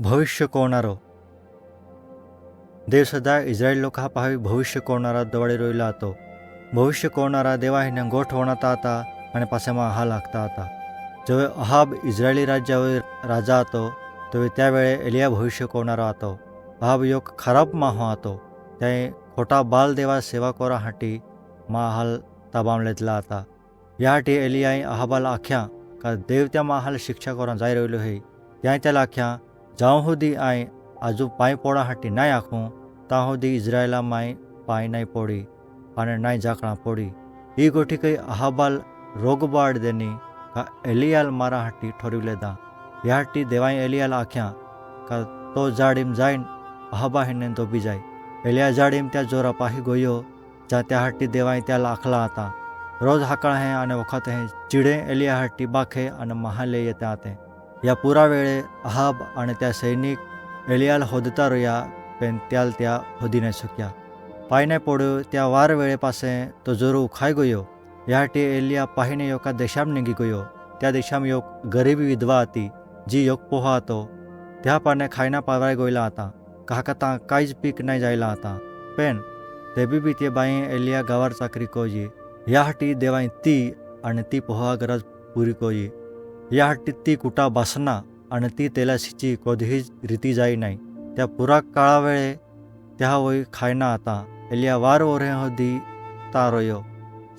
भविष्य कोणारो देव सदा इस्रायल लोक पाहावी भविष्य कोणारा दवाडी रोयला હતો. ભવિષ્ય કોનારા દેવાહીને ગોઠ વણાતા હતા અને પાસેમાં હાલ હાંકતા હતા. જેવે અહાબ ઇઝરાયેલી રાજા હતો તેવે त्यावेळे એલિયા ભવિષ્ય કોનારો હતો. અહાબ યોગ ખરાબમાં હતો. ત્યાં ખોટા બાલ દેવા સેવા કોરા હાટી માં હાલ તાબામ લેતલા હતા. ह्या हाटी एलियाई अहाबाला आख्या का देव त्या हाल शिक्षा करून जाय रहिलो है. ત્યાં त्याला आख्या जावं सुधी आई आजू पांय पोड़ा हाटी नाय आखूं ता सुधी इस्रायला माय पांय नाय पोड़ी અને નાય ઝાકણા પોડી. એ ગોઠી કઈ અહાબાલ રોગબાડ દેની કા એલિયાલ મારા હાટી ઠોરી લેતા. એ હાટી દેવાઈ એલિયાલ આખ્યા કા તો જાડીમ જાઈન અહાબા હિને ધોબી જાય. એલિયા જાડીમ ત્યાં જોરા પાહી ગયો જ્યાં ત્યાં હાટી દેવાઈ ત્યાં લાખલા હતા. રોજ હાકળ હે અને વખત હે ચીડે એલિયા હાટી બાખે અને મહાલે ત્યાં તે. યા પૂરા વેળે અહાબ અને ત્યાં સૈનિક એલિયાલ હોદતા રહ્યા પણ ત્યાં હોદી ન શક્યા. પાઈને પડ્યો ત્યાં વાર વેળે પાસે તો જોરું ખાઈ ગયો. યાટી એલિયા પાહીને યોકા દેશામાં નીકળી ગયો. ત્યાં દેશામાં યોક ગરીબી વિધવા હતી જે યોગ પોહા હતો. ત્યાં પાને ખાઈના પાવરાઈ ગયેલા હતા. કાકા ત્યાં કાંઈ જ પીક નહીં જાયેલા હતા. પેન તે બી તે બાઈ એલિયા ગવાર ચાકરી કોઈ યા હાટી દેવાઈ તી અને તી પોહા ગરજ પૂરી કોઈ. યા હાટી તી કુટા બાસના અને તી તેલા સિંચી કોધી જ રીતી જાય નહીં. ત્યાં પૂરા કાળા વેળે ત્યાં હોય ખાઈના હતા. એલિયા વાર ઓરે સુધી ત્યાં રહ્યો.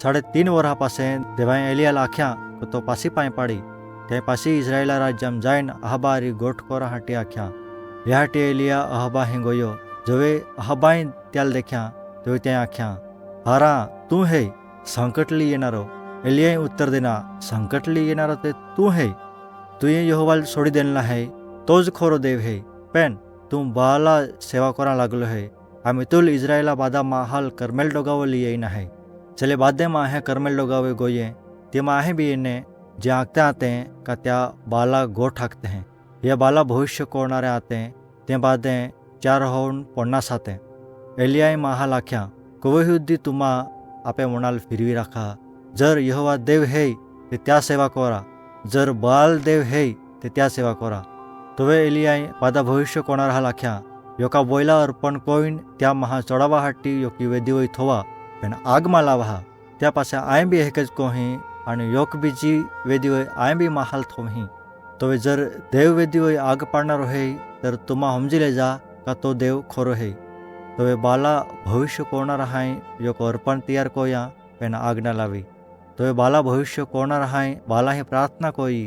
3.5 વર્ષ પાસે દેવાઈ એલિયા આખ્યા તો પાછી પાઈ પાડી. ત્યાં પાછી ઇઝરાયેલા રાજ્યમાં જઈને અહાબારી ગોઠ કોરા હાટી આખ્યા. એ હાટી એલિયા અહાબા હે ગયો. જોવે અહાબાઈ ત્યાલ દેખ્યા તો ત્યાં આખ્યા હારા તું હે સંકટ લઈ येणारो. એલિયાએ ઉત્તર દેના સંકટ લઈ येणारो તે તું હે. તું એ યહોવાલ છોડી દેલા હે તો જ ખોરો દેવ હે. પેન તું બાલા સેવા કોરા लागलो है. आम्ही तुल इस्रायला बादा हाल कर्मेल डोगावं लिये नाही. चले बादे माहे कर्मेल डोगावे गोये ते माहे भी इन्हें जे आंकते आते हैं का त्या बाला गोठ हाकते हैं. यह बाला भविष्य कोणारे आते हैं ते बादे 4 होऊन 50 आते. एलियाई महाल आख्या कोवी युद्धी तुम्हा आपे मनाल फिरवी राखा. जर यहोवा देव है ते त्या सेवा कोरा. जर बाल देव है ते त्या सेवा कोरा. तोवे एलियाई बादा भविष्य कोणारा हाल आख्या योका बोयला अर्पण कोईन त्या महा चढ़ावा हाटी योकी वेदी होई थोवा पण આગમાં લાવવા. ત્યાં પાસે આય બી એક જ કોહી અને યોક બીજી વેદી હોય આય બી મહાલ થોમહી. તો જર દેવ વેદી હોય આગ પાડનારો હે तर तुम्हा સમજી લેજા કા તો દેવ ખોરો હે. તો બાલા ભવિષ્ય કોના રહાય યોક અર્પણ તૈયાર કોયા પણ આગ ના લાવી. તો બાલા ભવિષ્ય કોના રહાય બાલા હે પ્રાર્થના કોઈ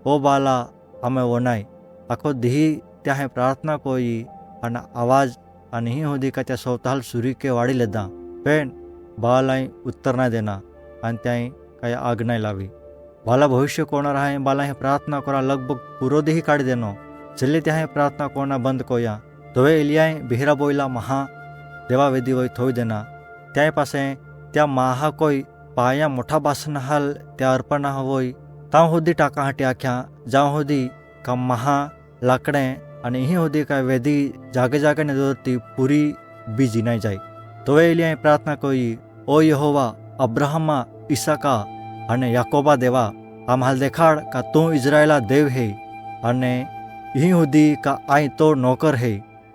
ઓ બાલા અમે વનાય આખો દી ત્યાં પ્રાર્થના કોઈ અને આવાજ અને અહીં સુધી का त्या स्वतःल सुरी के वाढी लेदा पण बालाई उत्तर नाही देना आणि त्याही काही आग नाही लावी. बाला भविष्य कोणा आहे बाला हे प्रार्थना करा लगभग पूरो देही काढी देनो. चले त्या प्रार्थना कोणा बंद कोया. तोवे एलियाय बिहरा बोयला महा देवा वेदी वय थोई देना. त्या पासे त्या महा कोई पाया मोठा बासन हाल त्या अर्पण होय ता होदी टाका हाटी आख्या जाव होदी का महा लाकडे અને અહીં સુધી કાંઈ વેદી જાગે જાગેને દોરતી પૂરી બીજી નહીં જાય. તો એલિયાએ પ્રાર્થના કરી ઓ યહોવા અબ્રાહમા ઈસાકા અને યાકોબા દેવા આમ હાલ દેખાડ કા તું ઇઝરાયેલા દેવ હે અને અહીં સુધી કા આઈ તો નોકર હે.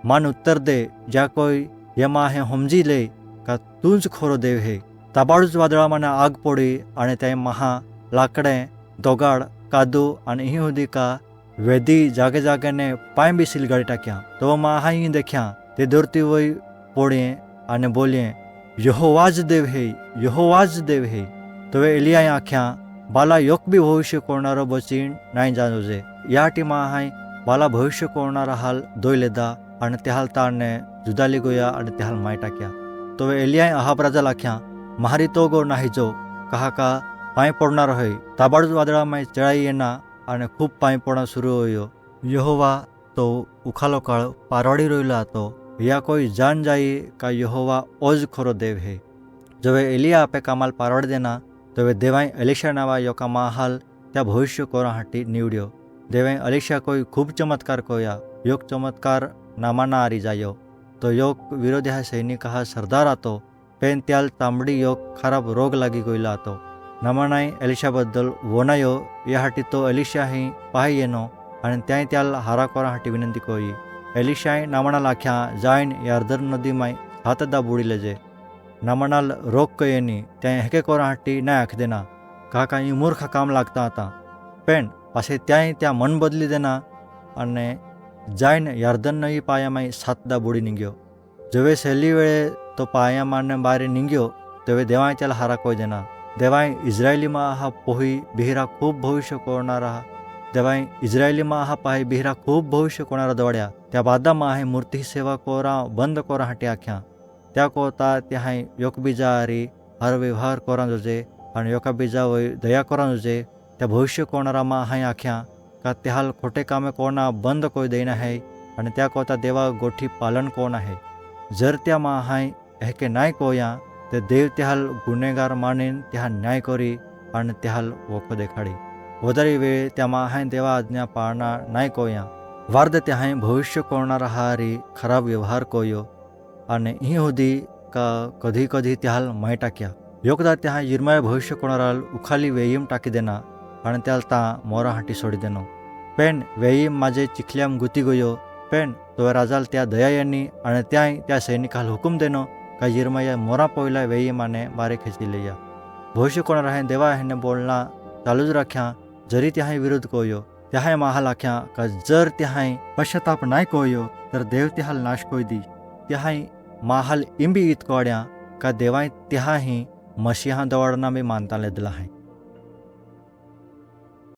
માન ઉત્તર દે જ્યાં કોઈ એમાં હે સમજી લે કા તું જ ખોરો દેવ હે. તાબાડું જ વાદળામાં આગ પડી અને ત્યાં મહા લાકડે દોગાડ કાદુ અને અહીં સુધી કા વેદી જાગે જાગે ને પાય બી સિલગાડી टाक्या. तो महाई देख्या ते दौड़ती हुई पोड़े અને બોલીએ યહોવા જ દેવ હે યહોવા જ દેવ હે. તો એલિયાએ આખ્યા બાલા યોક બી ભવિષ્ય કોરનારો બચીને નાઈ જાજો છે. યાટી महाई બાલા ભવિષ્ય કોરનારા હાલ દોઈ લેતા અને તે હાલ તારને જુદા લઈ ગયા અને તે હાલ માઈ टाक्या. તો એલિયાએ અહાબ રાજા લાખ્યા મારી તો ગો નાહી જો કહા કા પાય પડનારો હોય. તાબાડુ વાદળામાં ચડાઈ એના અને ખૂબ પાણી પડવા શરૂ થયો. યહોવા તો ઉખાલો કાળ પારવાડી રહેલો હતો. યા કોઈ જાન જાય કા યહોવા ઓજ ખોરો દેવ હે. જવે એલિયા આપે કામાલ પારવાડી દેના તો દેવાઈ એલિશા નાવા યોકા માહાલ ત્યાં ભવિષ્ય કોરા હાટી નીવડ્યો. દેવાઈ એલિશા કોઈ ખૂબ ચમત્કાર કોયા. યોગ ચમત્કાર નામાના હારી જાયો. તો યોગ વિરોધી હા સૈનિક હા સરદાર હતો પેન ત્યાલ તાંબડી યોગ ખરાબ રોગ લાગી ગયેલા હતો. નામાનાઈ એલિશા બદલ વોનાયો. યાહાટી તો એલિશા હી પાહી એનો आणि त्याय त्याला हारा कोरा हाटी विनंती कोई. एलिशाय नामणाल आख्या जायन यार्दन नदी माय हातदा बुड़ी जे. नामणाल रोक कयेनी त्याय हेके कोरा हाटी ना आख देना काका ई मूर्ख काम लागता હતા. પણ પાછે ત્યાંય ત્યાં મન બદલી દેના અને જાઈને યાર્દન નદી પાયામાં સાતદા બુડી નીંગ્યો. જેવે સહેલી વેળે તો પાયામાં બારે નીંગ્યો તેવે દેવાય ચાલ હારા કોઈ દેના. દેવાય ઇઝરાયેલીમાં આહા પોહી બિહરા ખૂબ ભવિષ્ય કોરનારા. દેવાય ઇઝરાયેલીમાં આહા પાહી બિહરા ખૂબ ભવિષ્ય કોરનારા દોડ્યા. ત્યાં બાદામાં આહે મૂર્તિ સેવા કોરા બંધ કોરા હાટી આખ્યા. ત્યાં કોતા ત્યાં યોકબીજા હારી હાર વ્યવહાર કોરા જોજે અને યોકાબીજા હોય દયા કોરા જોજે. त्या भविष्य कोणारामा हाय आख्या का त्याहाल खोटे कामे कोणा बंद कोई देना है आणि त्या कोता देवा गोठी पालन कोण आहे. जर त्यामा हाय हेके नाय कोया ते देव त्याहाल गुन्हेगार मानीन त्या न्याय करी आणि त्याहाल वोको देखाडी. वधारी वेळ त्यामा हाय देवा आज्ञा पाळना नाय कोया. वार्द त्या हाय भविष्य कोणारा हारी खराब व्यवहार कोयो आणि ही होदी का कधी कधी त्याहाल माय टाक्या. योगदा त्या यिर्मया भविष्य कोणाराल उखाली वेयीम टाकी देना आणि त्याला ता मोरा हाटी सोडी देनो. पण वेयीम माझे चिखल्याम गुती गयो. पण तो राजाल त्या दयायांनी आणि त्या सैनिकाल हुकुम देनो का यिर्मया मोरा पोयला वेयीमाने बारे खेची लिया. भविष्य कोणारा है देवा हेने बोलना चालूच राख्या जरी त्या विरुद्ध कोयो. त्या महाल आख्या का जर त्या पश्चाताप नाय कोयो तर देव त्याहाल नाश कोई दी. त्या महाल इंबी इत कोड्या का देवाय त्या मसीहा दवाडना बी मानता लेदला है.